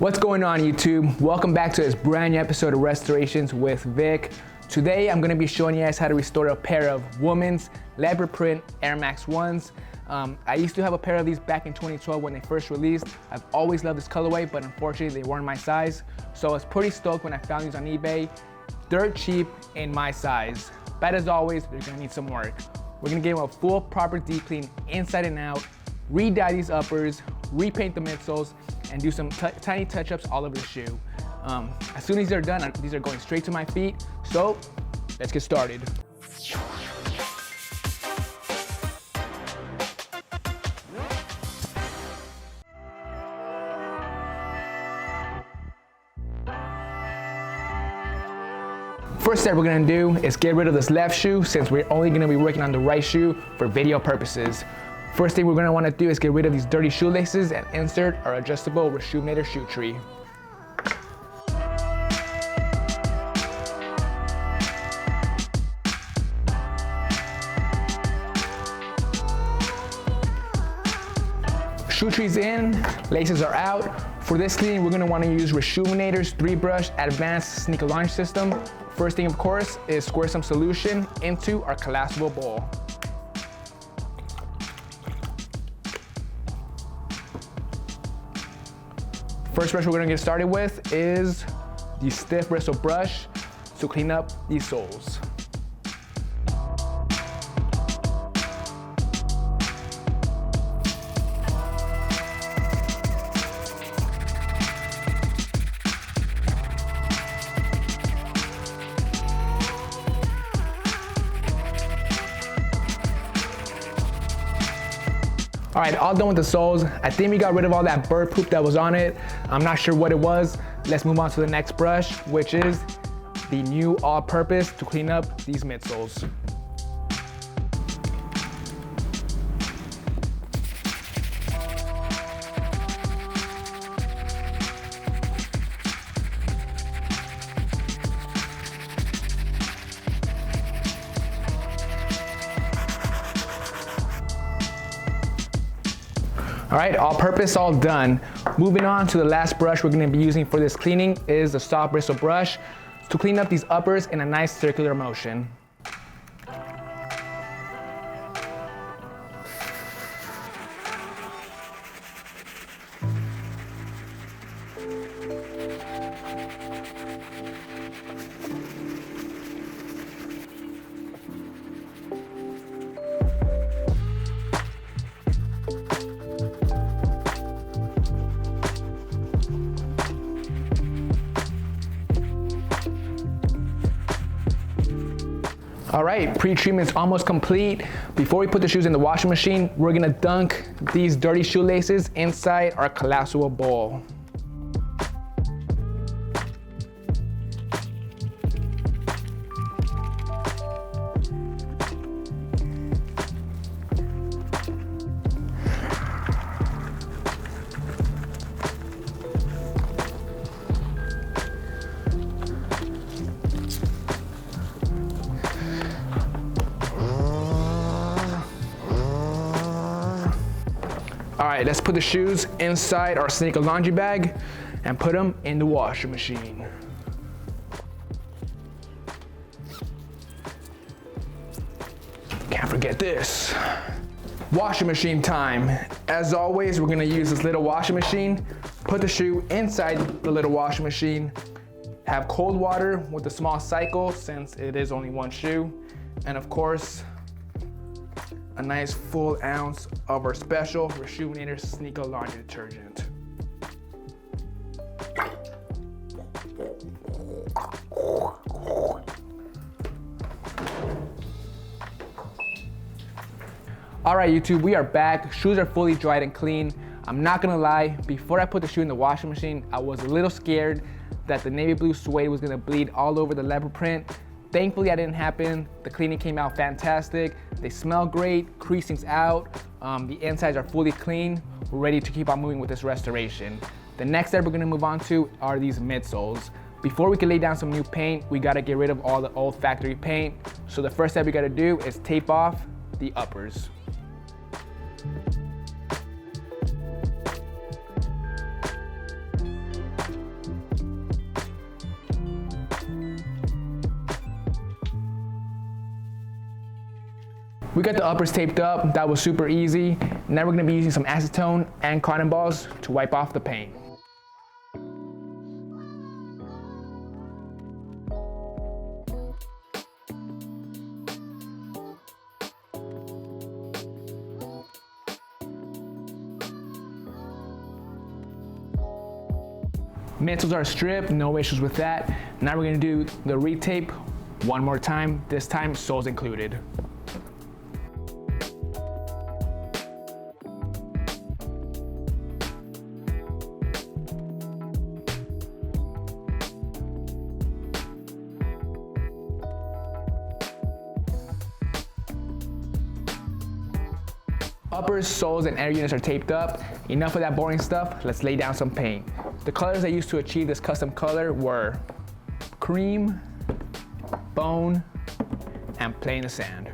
What's going on, YouTube? Welcome back to this brand new episode of Restorations with Vic. Today I'm going to be showing you guys how to restore a pair of women's leopard print Air Max 1s. I used to have a pair of these back in 2012 when they first released. I've always loved this colorway, but unfortunately they weren't my size. So I was pretty stoked when I found these on eBay. Dirt cheap in my size. But as always, they're going to need some work. We're going to give them a full proper deep clean inside and out, re-dye these uppers, repaint the midsoles, and do some tiny touch-ups all over the shoe. As soon as they're done, these are going straight to my feet. So let's get started. First step we're gonna do is get rid of this left shoe since we're only gonna be working on the right shoe for video purposes. First thing we're gonna wanna do is get rid of these dirty shoelaces and insert our adjustable Reshoemator shoe tree. Shoe tree's in, laces are out. For this cleaning, we're gonna wanna use Reshoemator's 3-brush advanced sneaker launch system. First thing, of course, is squirt some solution into our collapsible bowl. First brush we're gonna get started with is the stiff bristle brush to clean up these soles. All right, all done with the soles. I think we got rid of all that bird poop that was on it. I'm not sure what it was. Let's move on to the next brush, which is the new all-purpose to clean up these midsoles. All right, all purpose, all done. Moving on to the last brush we're gonna be using for this cleaning is the soft bristle brush to clean up these uppers in a nice circular motion. All right, pre-treatment's almost complete. Before we put the shoes in the washing machine, we're gonna dunk these dirty shoelaces inside our collapsible bowl. All right, let's put the shoes inside our sneaker laundry bag and put them in the washing machine. Can't forget this. Washing machine time. As always, we're gonna use this little washing machine, put the shoe inside the little washing machine, have cold water with a small cycle since it is only one shoe, and of course, a nice full ounce of our special Reshoemator sneaker laundry detergent. All right, YouTube, we are back. Shoes are fully dried and clean. I'm not gonna lie, before I put the shoe in the washing machine, I was a little scared that the navy blue suede was gonna bleed all over the leopard print. Thankfully, that didn't happen. The cleaning came out fantastic. They smell great, creasing's out. The insides are fully clean. We're ready to keep on moving with this restoration. The next step we're gonna move on to are these midsoles. Before we can lay down some new paint, we gotta get rid of all the old factory paint. So the first step we gotta do is tape off the uppers. We got the uppers taped up. That was super easy. Now we're gonna be using some acetone and cotton balls to wipe off the paint. Midsoles are stripped, no issues with that. Now we're gonna do the retape one more time, this time soles included. Uppers, soles, and air units are taped up. Enough of that boring stuff, let's lay down some paint. The colors I used to achieve this custom color were cream, bone, and play in the sand.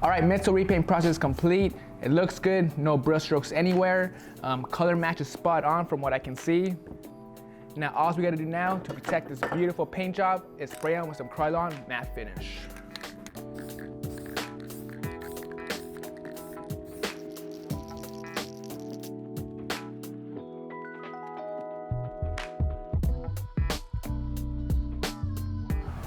All right, midsole repaint process complete. It looks good, no brush strokes anywhere. Color match is spot on from what I can see. Now all we gotta do now to protect this beautiful paint job is spray on with some Krylon matte finish.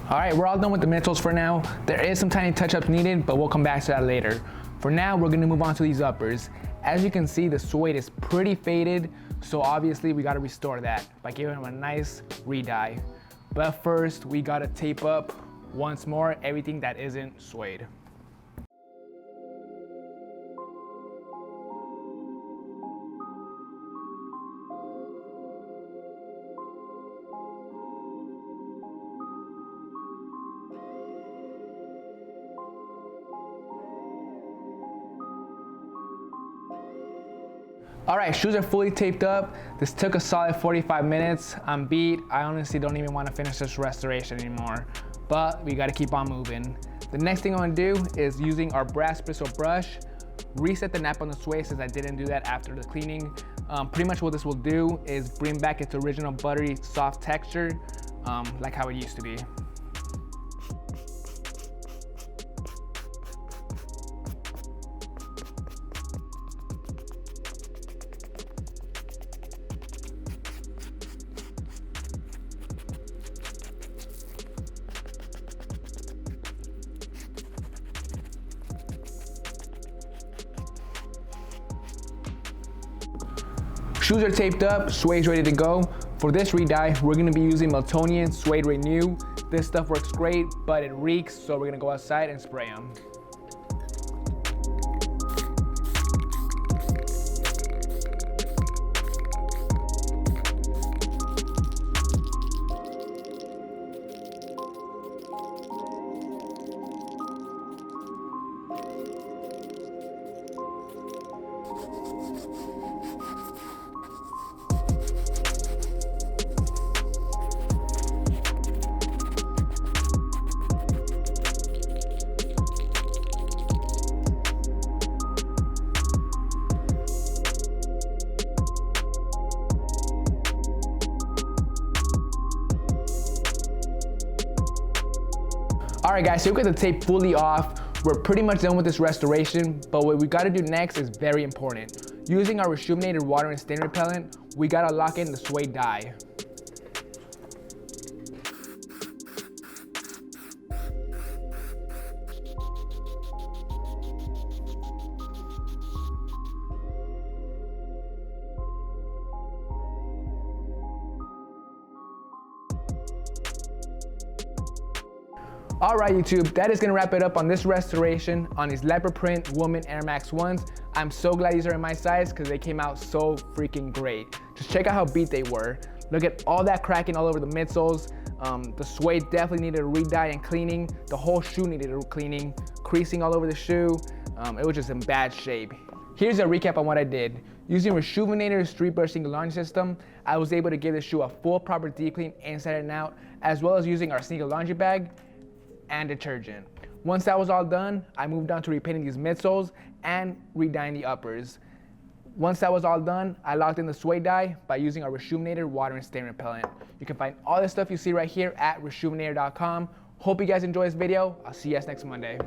All right, we're all done with the midsoles for now. There is some tiny touch-ups needed, but we'll come back to that later. For now, we're gonna move on to these uppers. As you can see, the suede is pretty faded, so obviously we gotta restore that by giving them a nice re-dye. But first, we gotta tape up once more everything that isn't suede. All right, shoes are fully taped up. This took a solid 45 minutes. I'm beat. I honestly don't even want to finish this restoration anymore, but we got to keep on moving. The next thing I want to do is using our brass bristle brush, reset the nap on the suede since I didn't do that after the cleaning. Pretty much what this will do is bring back its original buttery, soft texture, like how it used to be. Shoes are taped up, suede's ready to go. For this re-dye, we're gonna be using Meltonian Suede Renew. This stuff works great, but it reeks, so we're gonna go outside and spray them. All right guys, so we got the tape fully off. We're pretty much done with this restoration, but what we gotta do next is very important. Using our rejuvenated water and stain repellent, we gotta lock in the suede dye. All right, YouTube, that is gonna wrap it up on this restoration on these leopard print woman Air Max 1s. I'm so glad these are in my size because they came out so freaking great. Just check out how beat they were. Look at all that cracking all over the midsoles. The suede definitely needed a re-dye and cleaning. The whole shoe needed a cleaning, creasing all over the shoe. It was just in bad shape. Here's a recap on what I did. Using Rejuvenator's Street Burst Single Laundry System, I was able to give the shoe a full proper deep clean inside and out, as well as using our single laundry bag and detergent. Once that was all done, I moved on to repainting these midsoles and re-dyeing the uppers. Once that was all done, I locked in the suede dye by using our Rejuvenator water and stain repellent. You can find all the stuff you see right here at rejuvenator.com. Hope you guys enjoy this video. I'll see you guys next Monday.